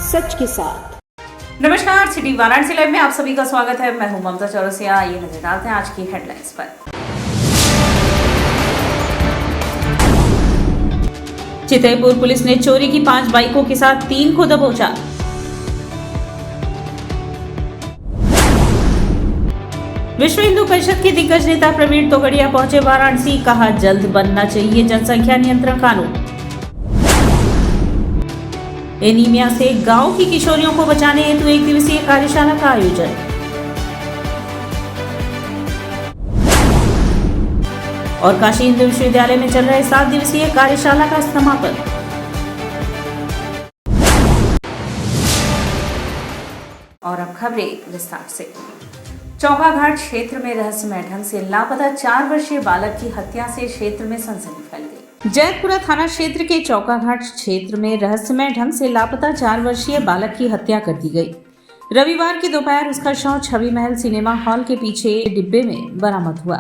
सच के साथ। नमस्कार, सिटी वाराणसी लाइव में आप सभी का स्वागत है। मैं हूं ममता चौरसिया। ये नजर डालते हैं आज की हेडलाइंस पर। चितईपुर पुलिस ने चोरी की 5 बाइकों के साथ 3 को दबोचा। विश्व हिंदू परिषद के दिग्गज नेता प्रवीण तोगड़िया पहुंचे वाराणसी। कहा जल्द बनना चाहिए जनसंख्या नियंत्रण कानून। एनीमिया से गांव की किशोरियों को बचाने हेतु 1 दिवसीय कार्यशाला का आयोजन। और काशी हिंदू विश्वविद्यालय में चल रहे 7 दिवसीय कार्यशाला का समापन। और अब खबरें विस्तार से। चौकाघाट क्षेत्र में रहस्यमय ढंग से लापता 4 वर्षीय बालक की हत्या से क्षेत्र में सनसनी फैल गई। जैतपुरा थाना क्षेत्र के चौकाघाट क्षेत्र में रहस्यमय ढंग से लापता 4 वर्षीय बालक की हत्या कर दी गई। रविवार की दोपहर उसका शव छवि महल सिनेमा हॉल के पीछे डिब्बे में बरामद हुआ।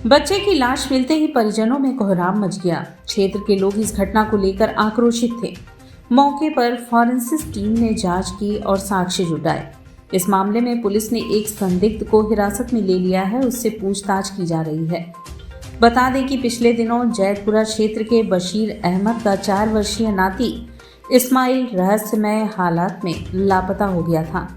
बच्चे की लाश मिलते ही परिजनों में कोहराम मच गया। क्षेत्र के लोग इस घटना को लेकर आक्रोशित थे। मौके पर फॉरेंसिक टीम ने जांच की और साक्ष्य जुटाए। इस मामले में पुलिस ने एक संदिग्ध को हिरासत में ले लिया है, उससे पूछताछ की जा रही है। बता दें कि पिछले दिनों जैतपुरा क्षेत्र के बशीर अहमद का 4 वर्षीय नाती इस्माइल रहस्यमय हालात में लापता हो गया था।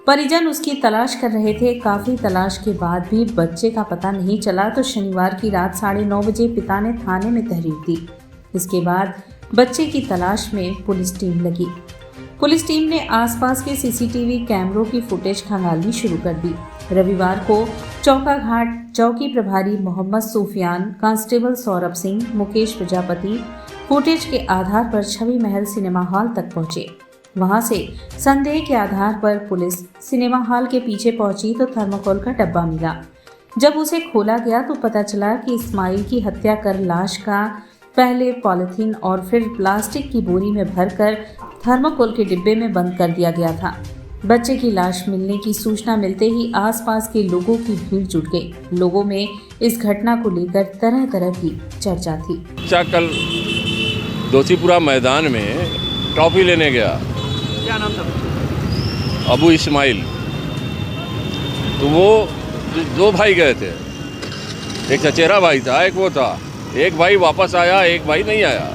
परिजन उसकी तलाश कर रहे थे। काफी तलाश के बाद भी बच्चे का पता नहीं चला तो शनिवार की रात 9:30 बजे पिता ने थाने में तहरीर दी। इसके बाद बच्चे की तलाश में पुलिस टीम लगी। पुलिस टीम ने आसपास के सीसीटीवी कैमरों की फुटेज खंगालनी शुरू कर दी। रविवार को चौकाघाट चौकी प्रभारी मोहम्मद सूफियान, कांस्टेबल सौरभ सिंह, मुकेश प्रजापति फुटेज के आधार पर छवि महल सिनेमा हॉल तक पहुंचे। वहां से संदेह के आधार पर पुलिस सिनेमा हॉल के पीछे पहुंची तो थर्माकोल का डब्बा मिला। जब उसे खोला गया तो पता चला कि इस्माइल की हत्या कर लाश का पहले पॉलिथीन और फिर प्लास्टिक की बोरी में भरकर थर्माकोल के डिब्बे में बंद कर दिया गया था। बच्चे की लाश मिलने की सूचना मिलते ही आसपास के लोगों की भीड़ जुट गई। लोगों में इस घटना को लेकर तरह तरह की चर्चा थी। कल दोषीपुरा मैदान में ट्रॉफी लेने गया। क्या नाम था? अबू इस्माइल। तो वो 2 भाई गए थे, एक चचेरा भाई था, एक वो था। एक भाई वापस आया, एक भाई नहीं आया।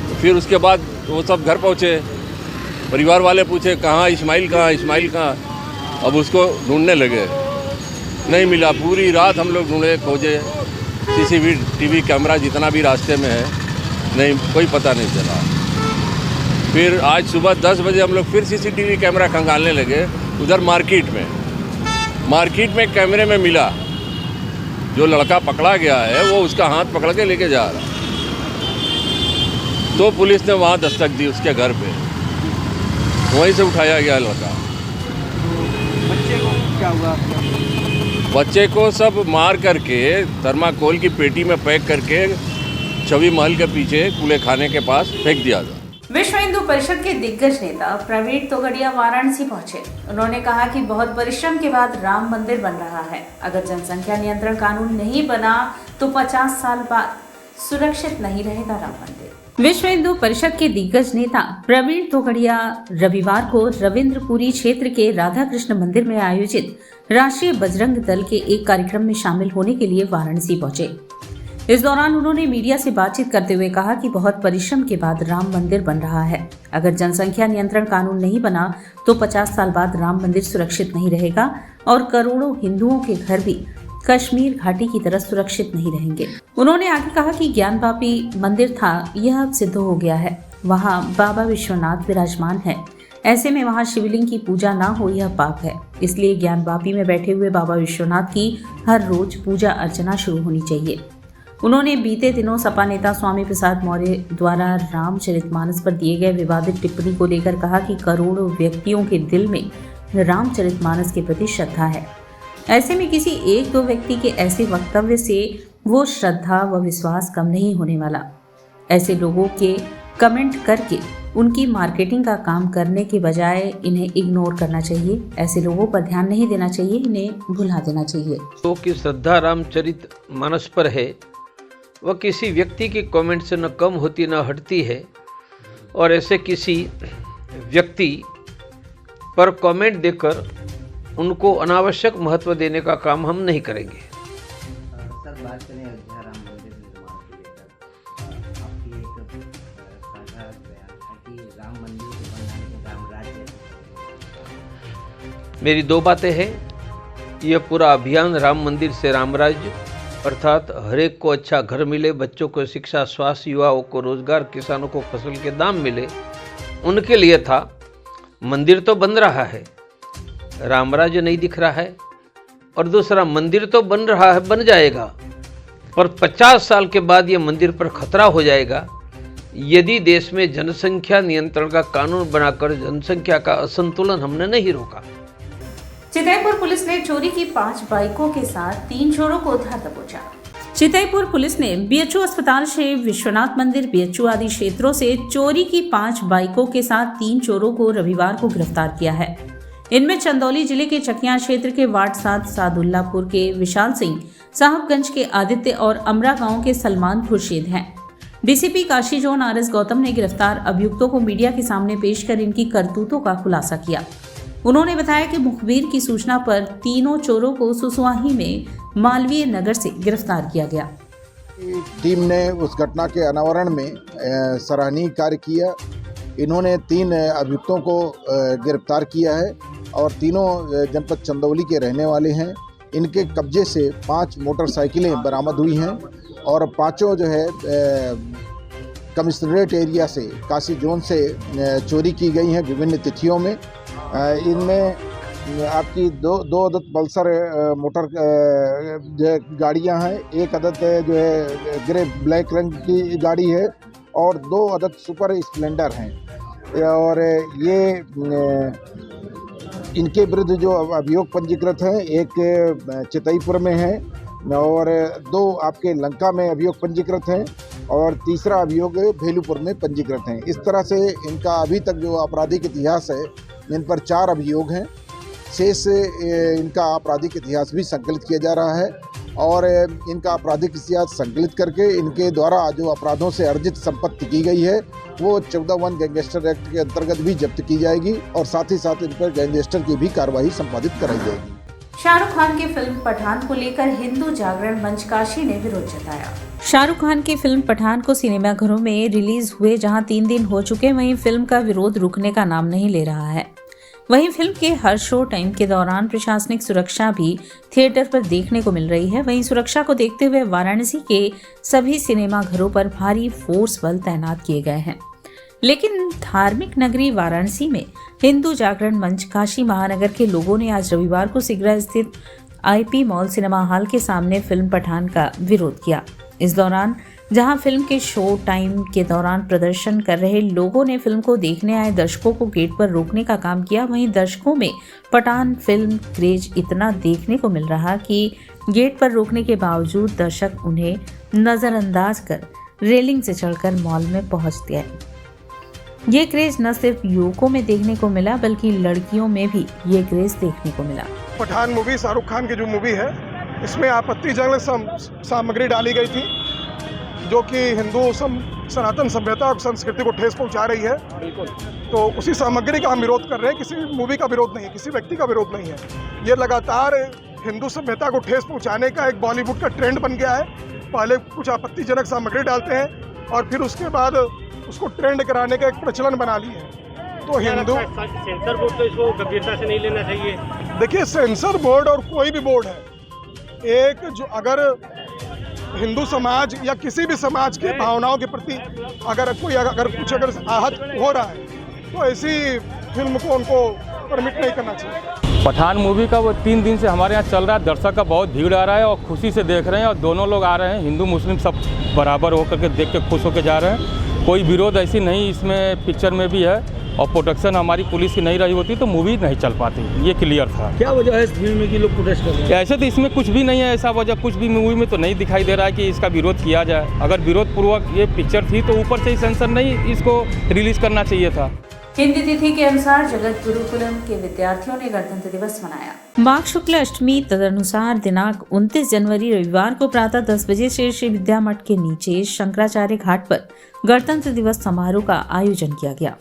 तो फिर उसके बाद वो सब घर पहुँचे। परिवार वाले पूछे कहाँ इस्माइल, कहाँ इस्माइल कहाँ। अब उसको ढूंढने लगे, नहीं मिला। पूरी रात हम लोग ढूंढे, खोजे, सीसीटीवी कैमरा जितना भी रास्ते में है, नहीं, कोई पता नहीं चला। फिर आज सुबह 10 बजे हम लोग फिर सीसीटीवी कैमरा खंगालने लगे उधर मार्केट में कैमरे में मिला। जो लड़का पकड़ा गया है वो उसका हाथ पकड़ के लेके जा रहा। तो पुलिस ने वहाँ दस्तक दी उसके घर पे, वहीं से उठाया गया लड़का। बच्चे को क्या हुआ? बच्चे को सब मार करके थर्माकोल की पेटी में पैक करके छवि महल के पीछे कूले खाने के पास फेंक दिया था। विश्व हिंदू परिषद के दिग्गज नेता प्रवीण तोगड़िया वाराणसी पहुंचे। उन्होंने कहा कि बहुत परिश्रम के बाद राम मंदिर बन रहा है। अगर जनसंख्या नियंत्रण कानून नहीं बना तो 50 साल बाद सुरक्षित नहीं रहेगा राम मंदिर। विश्व हिंदू परिषद के दिग्गज नेता प्रवीण तोगड़िया रविवार को रविंद्रपुरी क्षेत्र के राधा कृष्ण मंदिर में आयोजित राष्ट्रीय बजरंग दल के एक कार्यक्रम में शामिल होने के लिए वाराणसी पहुंचे। इस दौरान उन्होंने मीडिया से बातचीत करते हुए कहा कि बहुत परिश्रम के बाद राम मंदिर बन रहा है। अगर जनसंख्या नियंत्रण कानून नहीं बना तो 50 साल बाद राम मंदिर सुरक्षित नहीं रहेगा और करोड़ों हिंदुओं के घर भी कश्मीर घाटी की तरह सुरक्षित नहीं रहेंगे। उन्होंने आगे कहा कि ज्ञानवापी मंदिर था, यह अब सिद्ध हो गया है। वहाँ बाबा विश्वनाथ विराजमान है। ऐसे में वहाँ शिवलिंग की पूजा ना हो यह पाप है। इसलिए ज्ञानवापी में बैठे हुए बाबा विश्वनाथ की हर रोज पूजा अर्चना शुरू होनी चाहिए। उन्होंने बीते दिनों सपा नेता स्वामी प्रसाद मौर्य द्वारा रामचरितमानस पर दिए गए विवादित टिप्पणी को लेकर कहा कि करोड़ों व्यक्तियों के दिल में रामचरितमानस के प्रति श्रद्धा है। ऐसे में किसी 1-2 व्यक्ति के ऐसे वक्तव्य से वो श्रद्धा व विश्वास कम नहीं होने वाला। ऐसे लोगों के कमेंट करके उनकी मार्केटिंग का काम करने के बजाय इन्हें इग्नोर करना चाहिए। ऐसे लोगों पर ध्यान नहीं देना चाहिए, इन्हें भुला देना चाहिए। तो की श्रद्धा रामचरितमानस पर है, वह किसी व्यक्ति के कमेंट से न कम होती न हटती है। और ऐसे किसी व्यक्ति पर कमेंट देकर उनको अनावश्यक महत्व देने का काम हम नहीं करेंगे। सर, बात करें अयोध्या राम मंदिर निर्माण को लेकर, आपकी एक साझा बयान था कि राम मंदिर के बनाने में राम राज्य। मेरी दो बातें हैं। यह पूरा अभियान राम मंदिर से राम राज्य, अर्थात हर एक को अच्छा घर मिले, बच्चों को शिक्षा, स्वास्थ्य, युवाओं को रोजगार, किसानों को फसल के दाम मिले, उनके लिए था। मंदिर तो बन रहा है, राम राज्य नहीं दिख रहा है। और दूसरा, मंदिर तो बन रहा है, बन जाएगा, पर 50 साल के बाद यह मंदिर पर खतरा हो जाएगा यदि देश में जनसंख्या नियंत्रण का कानून बनाकर जनसंख्या का असंतुलन हमने नहीं रोका। चितईपुर पुलिस ने चोरी की 5 बाइकों के साथ 3 चोरों को उद्धार दबोचा। चितईपुर पुलिस ने बीएचयू अस्पताल से विश्वनाथ मंदिर, बीएचयू आदि क्षेत्रों से चोरी की 5 बाइकों के साथ 3 चोरों को रविवार को गिरफ्तार किया है। इनमें चंदौली जिले के चकिया क्षेत्र के वार्ड 7 सादुल्लापुर के विशाल सिंह, साहबगंज के आदित्य और अमरा गांव के सलमान खुर्शीद हैं। DCP Kashi zone RS Gautam ने गिरफ्तार अभियुक्तों को मीडिया के सामने पेश कर इनकी करतूतों का खुलासा किया। उन्होंने बताया कि मुखबिर की सूचना पर तीनों चोरों को सुसवाही में मालवीय नगर से गिरफ्तार किया गया। टीम ने उस घटना के अनावरण में सराहनीय कार्य किया। इन्होंने 3 अभियुक्तों को गिरफ्तार किया है और तीनों जनपद चंदौली के रहने वाले हैं। इनके कब्जे से 5 मोटरसाइकिलें बरामद हुई हैं और पांचों जो है कमिश्नरेट एरिया से, काशी जोन से चोरी की गई हैं विभिन्न तिथियों में। इनमें आपकी दो अदद पल्सर मोटर जो है गाड़ियाँ हैं, एक अदद जो है ग्रे ब्लैक रंग की गाड़ी है और 2 अदद सुपर स्प्लेंडर हैं। और ये इनके विरुद्ध जो अभियोग पंजीकृत हैं, एक चितईपुर में है और 2 आपके लंका में अभियोग पंजीकृत हैं और तीसरा अभियोग भेलूपुर में पंजीकृत हैं। इस तरह से इनका अभी तक जो आपराधिक इतिहास है, इन पर 4 अभियोग हैं। शेष इनका आपराधिक इतिहास भी संकलित किया जा रहा है और इनका आपराधिक इतिहास संकलित करके इनके द्वारा जो अपराधों से अर्जित संपत्ति की गई है वो 14(1) गैंगस्टर एक्ट के अंतर्गत भी जब्त की जाएगी और साथ ही साथ इन पर गैंगस्टर की भी कार्रवाई संपादित कराई जाएगी। शाहरुख खान की फिल्म पठान को लेकर हिंदू जागरण मंच काशी ने विरोध जताया। शाहरुख खान की फिल्म पठान को सिनेमाघरों में रिलीज हुए जहां 3 दिन हो चुके, वहीं फिल्म का विरोध रुकने का नाम नहीं ले रहा है। वहीं फिल्म के हर शो टाइम के दौरान प्रशासनिक सुरक्षा भी थिएटर पर देखने को मिल रही है। वहीं सुरक्षा को देखते हुए वाराणसी के सभी सिनेमाघरों पर भारी फोर्स बल तैनात किए गए हैं। लेकिन धार्मिक नगरी वाराणसी में हिंदू जागरण मंच काशी महानगर के लोगों ने आज रविवार को सिगरा स्थित आईपी मॉल सिनेमा हॉल के सामने फिल्म पठान का विरोध किया। इस दौरान जहां फिल्म के शो टाइम के दौरान प्रदर्शन कर रहे लोगों ने फिल्म को देखने आए दर्शकों को गेट पर रोकने का काम किया, वहीं दर्शकों में पठान फिल्म क्रेज इतना देखने को मिल रहा कि गेट पर रोकने के बावजूद दर्शक उन्हें नजरअंदाज कर रेलिंग से चढ़कर मॉल में पहुंच गए। ये क्रेज न सिर्फ युवकों में देखने को मिला बल्कि लड़कियों में भी ये क्रेज देखने को मिला। पठान मूवी शाहरुख खान की जो मूवी है, इसमें आपत्तिजनक सामग्री डाली गई थी जो कि हिंदू सनातन सभ्यता और संस्कृति को ठेस पहुंचा रही है। बिल्कुल, तो उसी सामग्री का हम विरोध कर रहे हैं। किसी मूवी का विरोध नहीं है, किसी व्यक्ति का विरोध नहीं है। ये लगातार हिंदू सभ्यता को ठेस पहुंचाने का एक बॉलीवुड का ट्रेंड बन गया है। पहले कुछ आपत्तिजनक सामग्री डालते हैं और फिर उसके बाद उसको ट्रेंड कराने का एक प्रचलन बना लिए हैं। तो हिंदू सेंसर बोर्ड तो इसको गंभीरता से नहीं लेना चाहिए। देखिए, सेंसर बोर्ड और कोई भी बोर्ड है, एक जो अगर हिंदू समाज या किसी भी समाज की भावनाओं के प्रति अगर कुछ आहत हो रहा है तो ऐसी फिल्म को उनको परमिट नहीं करना चाहिए। पठान मूवी का वो 3 दिन से हमारे यहाँ चल रहा है। दर्शक का बहुत भीड़ आ रहा है और खुशी से देख रहे हैं और दोनों लोग आ रहे हैं, हिंदू मुस्लिम सब बराबर होकर के देख के खुश होकर जा रहे हैं। कोई विरोध ऐसी नहीं इसमें पिक्चर में भी है और प्रोडक्शन हमारी पुलिस की नहीं रही होती तो मूवी नहीं चल पाती, ये क्लियर था। क्या वजह है इस फिल्म में कि लोग प्रोटेस्ट कर रहे हैं? ऐसे तो इसमें कुछ भी नहीं है, ऐसा वजह कुछ भी मूवी में तो नहीं दिखाई दे रहा है कि इसका विरोध किया जाए। अगर विरोध पूर्वक ये पिक्चर थी तो ऊपर से ही सेंसर नहीं इसको रिलीज करना चाहिए था। हिंदी तिथि के अनुसार जगत गुरुकुलम के विद्यार्थियों ने गणतंत्र दिवस मनाया। माघ शुक्ल अष्टमी तदनुसार दिनांक 29 जनवरी रविवार को प्रातः 10 बजे से श्री विद्या मठ के नीचे शंकराचार्य घाट पर गणतंत्र दिवस समारोह का आयोजन किया गया।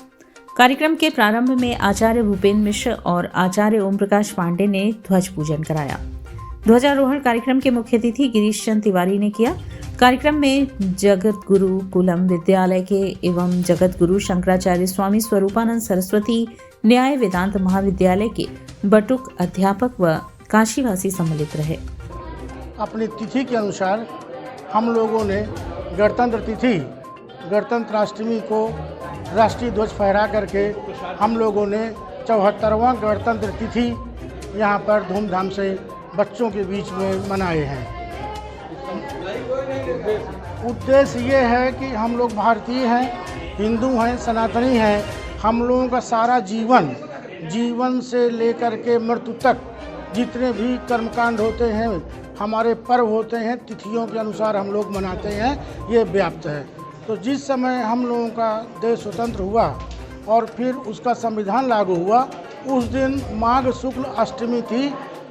कार्यक्रम के प्रारंभ में आचार्य भूपेन्द्र मिश्र और आचार्य ओम प्रकाश पांडे ने ध्वज पूजन कराया। ध्वजारोहण कार्यक्रम के मुख्य अतिथि गिरीश चंद तिवारी ने किया। कार्यक्रम में जगत गुरु कुलम विद्यालय के एवं जगत गुरु शंकराचार्य स्वामी स्वरूपानंद सरस्वती न्याय वेदांत महाविद्यालय के बटुक अध्यापक व काशीवासी सम्मिलित रहे। अपनी तिथि के अनुसार हम लोगों ने गणतंत्र तिथि गणतंत्राष्टमी को राष्ट्रीय ध्वज फहरा करके हम लोगों ने 74वां गणतंत्र तिथि यहाँ पर धूमधाम से बच्चों के बीच में मनाए हैं। उद्देश्य ये है कि हम लोग भारतीय हैं, हिंदू हैं, सनातनी हैं। हम लोगों का सारा जीवन से लेकर के मृत्यु तक जितने भी कर्मकांड होते हैं, हमारे पर्व होते हैं, तिथियों के अनुसार हम लोग मनाते हैं, ये व्याप्त है। तो जिस समय हम लोगों का देश स्वतंत्र हुआ और फिर उसका संविधान लागू हुआ, उस दिन माघ शुक्ल अष्टमी थी,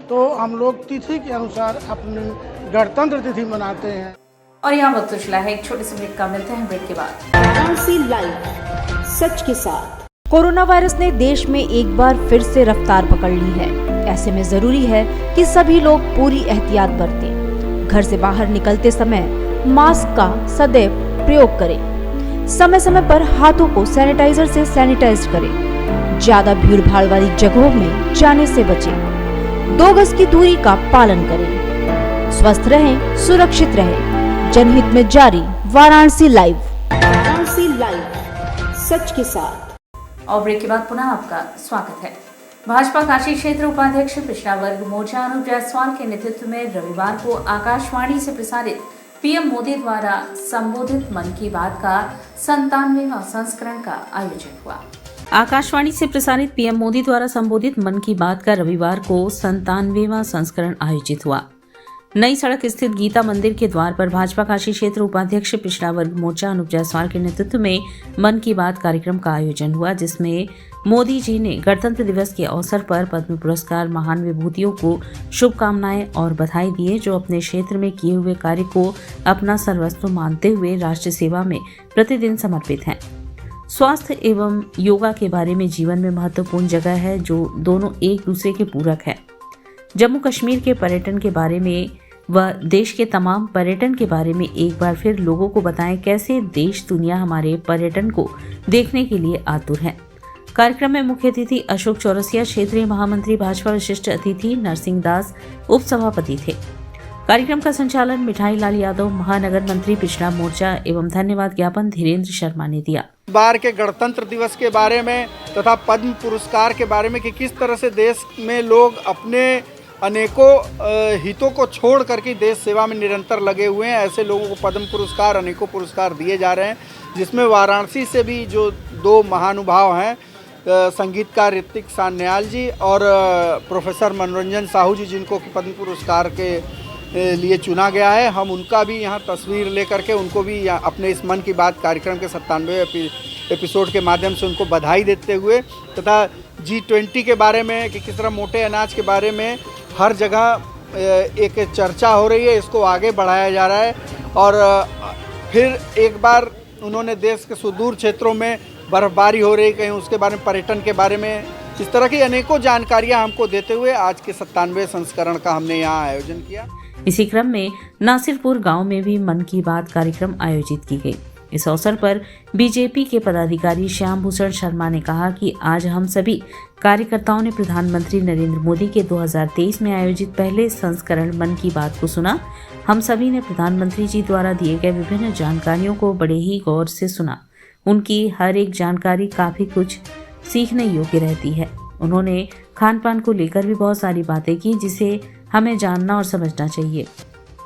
तो हम लोग तिथि के अनुसार अपनी गणतंत्र तिथि मनाते हैं। और यहाँ वक्त चला है एक छोटे से ब्रेक का, मिलते हैं ब्रेक के बाद। वाराणसी लाइव सच के साथ। कोरोना वायरस ने देश में एक बार फिर से रफ्तार पकड़ ली है। ऐसे में जरूरी है कि सभी लोग पूरी एहतियात बरतें। घर से बाहर निकलते समय मास्क का सदैव प्रयोग करें। समय समय पर हाथों को सैनिटाइजर से सैनिटाइज करें। ज्यादा भीड़ भाड़ वाली जगहों में जाने से बचें। 2 गज की दूरी का पालन करें। स्वस्थ रहें, सुरक्षित रहें। जनहित में जारी वाराणसी लाइव। वाराणसी लाइव सच के साथ। और ब्रेक के बाद पुनः आपका स्वागत है। भाजपा काशी क्षेत्र उपाध्यक्ष पिछड़ा वर्ग मोर्चा अनुप जायसवाल के नेतृत्व में रविवार को आकाशवाणी से प्रसारित पीएम मोदी द्वारा संबोधित मन की बात का 97वां संस्करण का आयोजन हुआ। आकाशवाणी से प्रसारित पीएम मोदी द्वारा संबोधित मन की बात का रविवार को 97वां संस्करण आयोजित हुआ। नई सड़क स्थित गीता मंदिर के द्वार पर भाजपा काशी क्षेत्र उपाध्यक्ष पिछड़ा वर्ग मोर्चा अनुप जायसवाल के नेतृत्व में मन की बात कार्यक्रम का आयोजन हुआ, जिसमें मोदी जी ने गणतंत्र दिवस के अवसर पर पद्म पुरस्कार महान विभूतियों को शुभकामनाएं और बधाई दिए, जो अपने क्षेत्र में किए हुए कार्य को अपना सर्वस्व मानते हुए राष्ट्र सेवा में प्रतिदिन समर्पित हैं। स्वास्थ्य एवं योगा के बारे में जीवन में महत्वपूर्ण जगह है, जो दोनों एक दूसरे के पूरक है। जम्मू कश्मीर के पर्यटन के बारे में व देश के तमाम पर्यटन के बारे में एक बार फिर लोगों को बताएं कैसे देश दुनिया हमारे पर्यटन को देखने के लिए आतुर है। कार्यक्रम में मुख्य अतिथि अशोक चौरसिया, क्षेत्रीय महामंत्री भाजपा, विशिष्ट अतिथि नरसिंह दास उप सभापति थे। कार्यक्रम का संचालन मिठाई लाल यादव, महानगर मंत्री पिछड़ा मोर्चा एवं धन्यवाद ज्ञापन धीरेन्द्र शर्मा ने दिया। बार के गणतंत्र दिवस के बारे में तथा पद्म पुरस्कार के बारे में कि किस तरह से देश में लोग अपने अनेकों हितों को छोड़ करके देश सेवा में निरंतर लगे हुए हैं। ऐसे लोगों को पद्म पुरस्कार, अनेकों पुरस्कार दिए जा रहे हैं, जिसमें वाराणसी से भी जो 2 महानुभाव हैं, संगीतकार ऋतिक सान्याल जी और प्रोफेसर मनोरंजन साहू जी, जिनको कि पद्म पुरस्कार के लिए चुना गया है, हम उनका भी यहाँ तस्वीर लेकर के उनको भी अपने इस मन की बात कार्यक्रम के 97वें एपिसोड के माध्यम से उनको बधाई देते हुए तथा G20 के बारे में कि किस तरह मोटे अनाज के बारे में हर जगह एक चर्चा हो रही है, इसको आगे बढ़ाया जा रहा है। और फिर एक बार उन्होंने देश के सुदूर क्षेत्रों में बर्फबारी हो रही, कहीं उसके बारे में, पर्यटन के बारे में, इस तरह की अनेकों जानकारियां हमको देते हुए आज के 97वें संस्करण का हमने यहाँ आयोजन किया। इसी क्रम में नासिरपुर गांव में भी मन की बात कार्यक्रम आयोजित की गई। इस अवसर पर बीजेपी के पदाधिकारी श्याम भूषण शर्मा ने कहा कि आज हम सभी कार्यकर्ताओं ने प्रधानमंत्री नरेंद्र मोदी के 2023 में आयोजित पहले संस्करण मन की बात को सुना। हम सभी ने प्रधानमंत्री जी द्वारा दिए गए विभिन्न जानकारियों को बड़े ही गौर से सुना। उनकी हर एक जानकारी काफी कुछ सीखने योग्य रहती है। उन्होंने खान पान को लेकर भी बहुत सारी बातें की, जिसे हमें जानना और समझना चाहिए।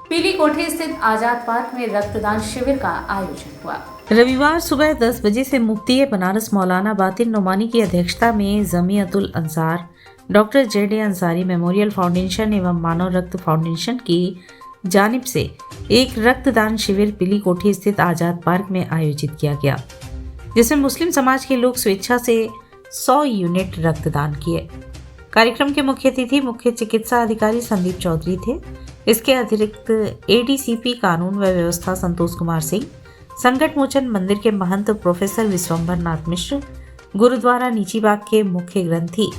पीली कोठी स्थित आजाद पार्क में रक्तदान शिविर का आयोजन हुआ। रविवार सुबह 10 बजे से मुफ्ती बनारस मौलाना बातिन नोमानी की अध्यक्षता में Jamiatul Ansar, doctor Z A. Ansari memorial foundation एवं मानव रक्त फाउंडेशन की जानिब से एक रक्तदान शिविर पीली कोठी स्थित आजाद पार्क में आयोजित किया गया, जिसमें मुस्लिम समाज के लोग स्वेच्छा से 100 यूनिट रक्तदान किए। कार्यक्रम के मुख्य अतिथि मुख्य चिकित्सा अधिकारी संदीप चौधरी थे। इसके अतिरिक्त एडीसीपी कानून व व्यवस्था संतोष कुमार सिंह, संकट मोचन मंदिर के महंत प्रोफेसर विश्वंभर नाथ मिश्र, गुरुद्वारा नीचीबाग के मुख्य ग्रंथी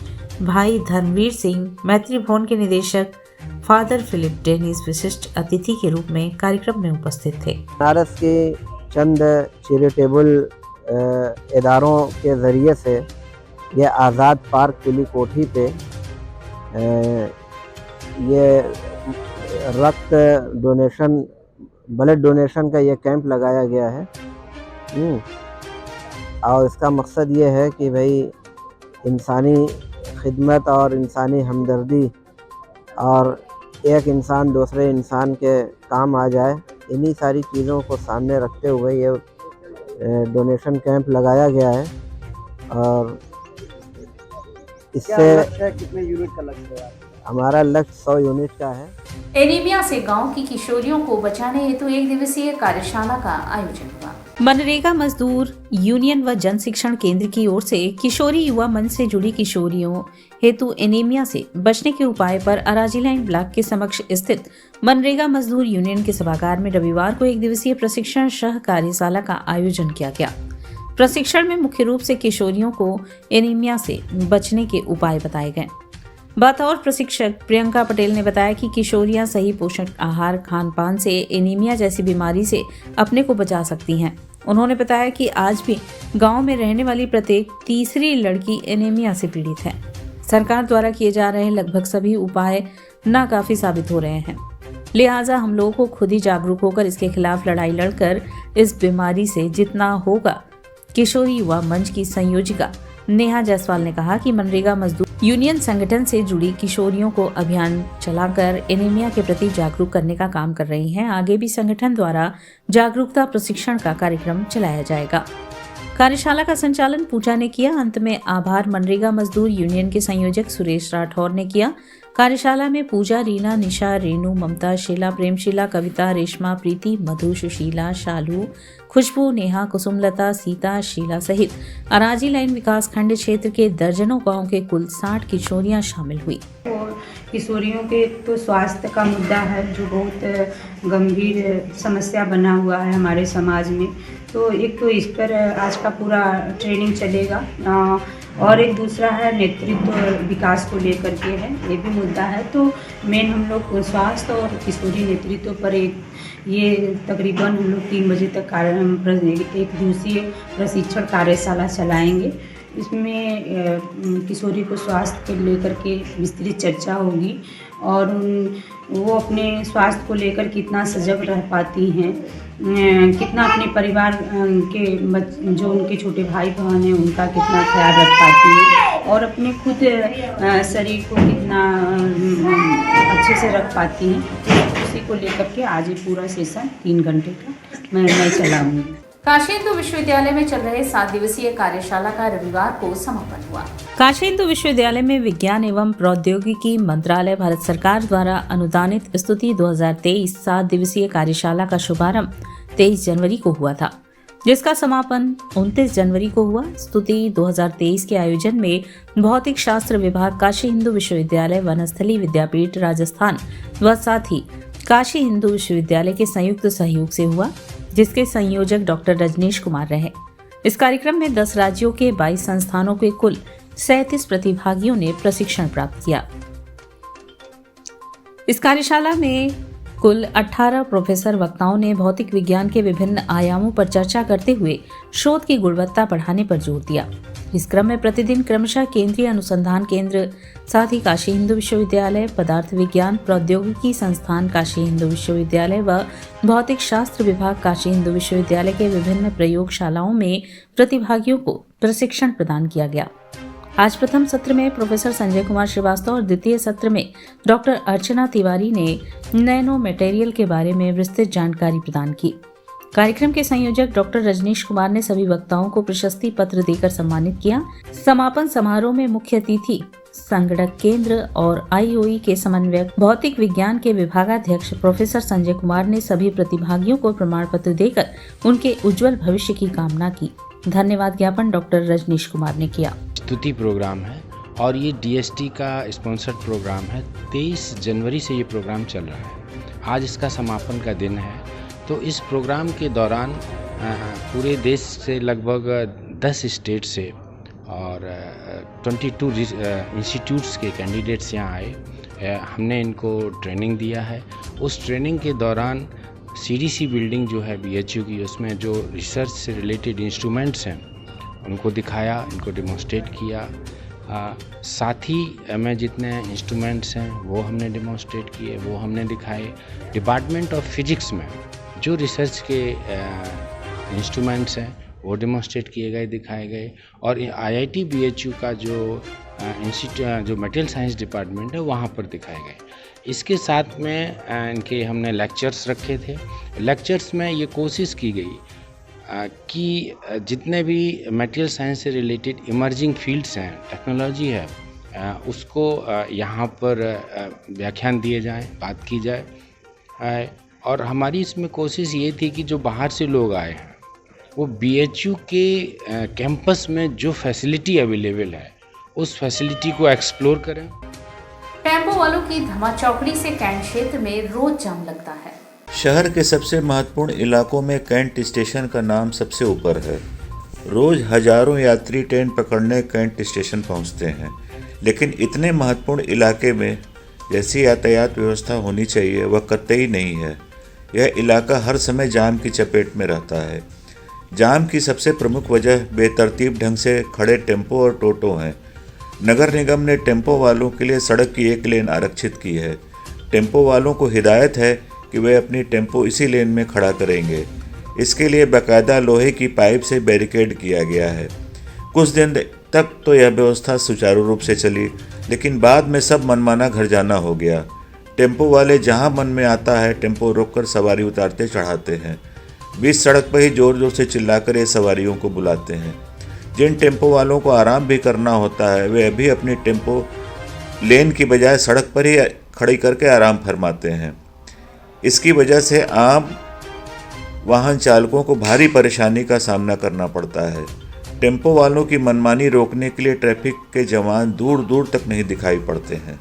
भाई धर्मवीर सिंह, मैत्री भवन के निदेशक फादर फिलिप डेनिस विशिष्ट अतिथि के रूप में कार्यक्रम में उपस्थित थे। बनारस के चंद चैरिटेबल इदारों के ज़रिए से ये आज़ाद पार्क किली कोठी पे ये रक्त डोनेशन, ब्लड डोनेशन का ये कैंप लगाया गया है। और इसका मकसद ये है कि भाई इंसानी खिदमत और इंसानी हमदर्दी और एक इंसान दूसरे इंसान के काम आ जाए, इन्हीं सारी चीज़ों को सामने रखते हुए ये डोनेशन कैंप लगाया गया है। और इससे कितने यूनिट का लक्ष्य है? हमारा लक्ष्य 100 यूनिट का है। एनीमिया से गांव की किशोरियों को बचाने हेतु 1 दिवसीय कार्यशाला का आयोजन हुआ। मनरेगा मजदूर यूनियन व जन शिक्षण केंद्र की ओर से किशोरी युवा मंच से जुड़ी किशोरियों हेतु एनीमिया से बचने के उपाय पर अराजी लाइन ब्लॉक के समक्ष स्थित मनरेगा मजदूर यूनियन के सभागार में रविवार को 1 दिवसीय प्रशिक्षण सह कार्यशाला का आयोजन किया गया। प्रशिक्षण में मुख्य रूप से किशोरियों को एनीमिया से बचने के उपाय बताए गए। बतौर प्रशिक्षक प्रियंका पटेल ने बताया कि किशोरियां सही पोषक आहार, खान पान से एनीमिया जैसी बीमारी से अपने को बचा सकती हैं। उन्होंने बताया कि आज भी गांव में रहने वाली प्रत्येक तीसरी लड़की एनीमिया से पीड़ित है। सरकार द्वारा किए जा रहे लगभग सभी उपाय नाकाफी साबित हो रहे हैं, लिहाजा हम लोगों को खुद ही जागरूक होकर इसके खिलाफ लड़ाई लड़कर इस बीमारी से जितना होगा। किशोरी युवा मंच की संयोजिका नेहा जायसवाल ने कहा कि मनरेगा मजदूर यूनियन संगठन से जुड़ी किशोरियों को अभियान चलाकर एनीमिया के प्रति जागरूक करने का काम कर रही हैं। आगे भी संगठन द्वारा जागरूकता प्रशिक्षण का कार्यक्रम चलाया जाएगा। कार्यशाला का संचालन पूजा ने किया। अंत में आभार मनरेगा मजदूर यूनियन के संयोजक सुरेश राठौर ने किया। कार्यशाला में पूजा, रीना, निशा, रेणु, ममता, शीला, प्रेमशीला, कविता, रेशमा, प्रीति, मधु, सुशीला, शालू, खुशबू, नेहा, कुसुमलता, सीता, शीला सहित अराजी लाइन विकास खंड क्षेत्र के दर्जनों गांव के कुल 60 किशोरियां शामिल हुई। और किशोरियों के तो स्वास्थ्य का मुद्दा है जो बहुत गंभीर समस्या बना हुआ है हमारे समाज में। तो एक तो इस पर आज का पूरा ट्रेनिंग चलेगा और एक दूसरा है नेतृत्व विकास को लेकर के है, ये भी मुद्दा है। तो मेन हम लोग स्वास्थ्य और किशोरी नेतृत्व पर ये तकरीबन हम लोग 3 बजे तक एक दिवसीय प्रशिक्षण कार्यशाला चलाएंगे। इसमें किशोरी को स्वास्थ्य को लेकर के विस्तृत चर्चा होगी और वो अपने स्वास्थ्य को लेकर कितना सजग रह पाती हैं, कितना अपने परिवार के जो उनके छोटे भाई बहन हैं उनका कितना ख्याल रख पाती हैं और अपने खुद शरीर को कितना अच्छे से रख पाती हैं। उसी को लेकर के आज ये पूरा सेशन 3 घंटे का मैं चलाऊँगी। काशी हिंदू विश्वविद्यालय में चल रहे 7 दिवसीय कार्यशाला का रविवार को समापन हुआ। काशी हिंदू विश्वविद्यालय में विज्ञान एवं प्रौद्योगिकी मंत्रालय भारत सरकार द्वारा अनुदानित स्तुति 2023 7 दिवसीय कार्यशाला का शुभारंभ 23 जनवरी को हुआ था, जिसका समापन 29 जनवरी को हुआ। स्तुति 2023 के आयोजन में भौतिक शास्त्र विभाग, काशी हिंदू विश्वविद्यालय, वनस्थली विद्यापीठ राजस्थान व साथ ही काशी हिंदू विश्वविद्यालय के संयुक्त सहयोग से हुआ, जिसके संयोजक डॉक्टर रजनीश कुमार रहे। इस कार्यक्रम में 10 राज्यों के 22 संस्थानों के कुल 37 प्रतिभागियों ने प्रशिक्षण प्राप्त किया। इस कार्यशाला में कुल 18 प्रोफेसर वक्ताओं ने भौतिक विज्ञान के विभिन्न आयामों पर चर्चा करते हुए शोध की गुणवत्ता बढ़ाने पर जोर दिया। इस क्रम में प्रतिदिन क्रमशः केंद्रीय अनुसंधान केंद्र, साथ ही काशी हिंदू विश्वविद्यालय, पदार्थ विज्ञान प्रौद्योगिकी संस्थान काशी हिंदू विश्वविद्यालय व भौतिक शास्त्र विभाग काशी हिंदू विश्वविद्यालय के विभिन्न प्रयोगशालाओं में प्रतिभागियों को प्रशिक्षण प्रदान किया गया। आज प्रथम सत्र में प्रोफेसर संजय कुमार श्रीवास्तव और द्वितीय सत्र में डॉक्टर अर्चना तिवारी ने नैनो मटेरियल के बारे में विस्तृत जानकारी प्रदान की। कार्यक्रम के संयोजक डॉक्टर रजनीश कुमार ने सभी वक्ताओं को प्रशस्ति पत्र देकर सम्मानित किया। समापन समारोह में मुख्य अतिथि संगणक केंद्र और आईओई के समन्वयक भौतिक विज्ञान के विभागाध्यक्ष प्रोफेसर संजय कुमार ने सभी प्रतिभागियों को प्रमाण पत्र देकर उनके उज्जवल भविष्य की कामना की। धन्यवाद ज्ञापन डॉक्टर रजनीश कुमार ने किया। स्तुति प्रोग्राम है और ये डीएसटी का स्पॉन्सर्ड प्रोग्राम है। 23 जनवरी से ये प्रोग्राम चल रहा है। आज इसका समापन का दिन है। तो इस प्रोग्राम के दौरान पूरे देश से लगभग 10 स्टेट से और 22 इंस्टीट्यूट्स के कैंडिडेट्स यहाँ आए। हमने इनको ट्रेनिंग दिया है। उस ट्रेनिंग के दौरान CDC बिल्डिंग जो है BHU की, उसमें जो रिसर्च से रिलेटेड इंस्ट्रूमेंट्स हैं उनको दिखाया, इनको डेमोन्स्ट्रेट किया। साथ ही में जितने इंस्ट्रूमेंट्स हैं वो हमने डेमोन्स्ट्रेट किए, वो हमने दिखाए। डिपार्टमेंट ऑफ फिजिक्स में जो रिसर्च के इंस्ट्रूमेंट्स हैं वो डेमोन्स्ट्रेट किए गए, दिखाए गए। और IIT BHU का जो जो मटेरियल साइंस डिपार्टमेंट है वहाँ पर दिखाए गए। इसके साथ में इनके हमने लेक्चर्स रखे थे। लेक्चर्स में ये कोशिश की गई कि जितने भी मटेरियल साइंस से रिलेटेड इमर्जिंग फील्ड्स हैं, टेक्नोलॉजी है, उसको यहाँ पर व्याख्यान दिए जाएं, बात की जाए। और हमारी इसमें कोशिश ये थी कि जो बाहर से लोग आए हैं वो BHU के कैंपस में जो फैसिलिटी अवेलेबल है उस फैसिलिटी को एक्सप्लोर करें। टेम्पो वालों की धमाचौकड़ी से कैंट क्षेत्र में रोज जाम लगता है। शहर के सबसे महत्वपूर्ण इलाकों में कैंट स्टेशन का नाम सबसे ऊपर है। रोज हजारों यात्री ट्रेन पकड़ने कैंट स्टेशन पहुंचते हैं, लेकिन इतने महत्वपूर्ण इलाके में जैसी यातायात व्यवस्था होनी चाहिए वह कतई नहीं है। यह इलाका हर समय जाम की चपेट में रहता है। जाम की सबसे प्रमुख वजह बेतरतीब ढंग से खड़े टेम्पो और टोटो हैं। नगर निगम ने टेम्पो वालों के लिए सड़क की एक लेन आरक्षित की है। टेम्पो वालों को हिदायत है कि वे अपनी टेम्पो इसी लेन में खड़ा करेंगे। इसके लिए बाकायदा लोहे की पाइप से बैरिकेड किया गया है। कुछ दिन तक तो यह व्यवस्था सुचारू रूप से चली, लेकिन बाद में सब मनमाना घर जाना हो गया। टेम्पो वाले जहां मन में आता है टेम्पो रोककर सवारी उतारते चढ़ाते हैं। बीच सड़क पर ही जोर जोर से चिल्लाकर ये सवारियों को बुलाते हैं। जिन टेम्पो वालों को आराम भी करना होता है वे अभी अपनी टेम्पो लेन की बजाय सड़क पर ही खड़ी करके आराम फरमाते हैं। इसकी वजह से आम वाहन चालकों को भारी परेशानी का सामना करना पड़ता है। टेम्पो वालों की मनमानी रोकने के लिए ट्रैफिक के जवान दूर दूर तक नहीं दिखाई पड़ते हैं।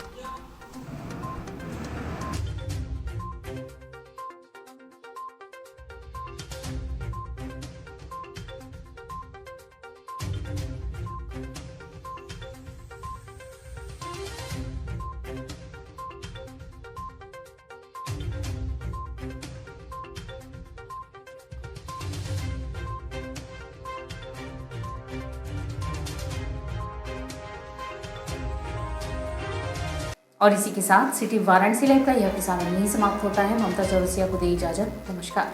और इसी के साथ सिटी वाराणसी लाइव का यह एपिसोड यहीं समाप्त होता है। ममता चौरसिया को दे इजाजत। नमस्कार।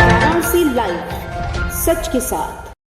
वाराणसी लाइव, सच के साथ।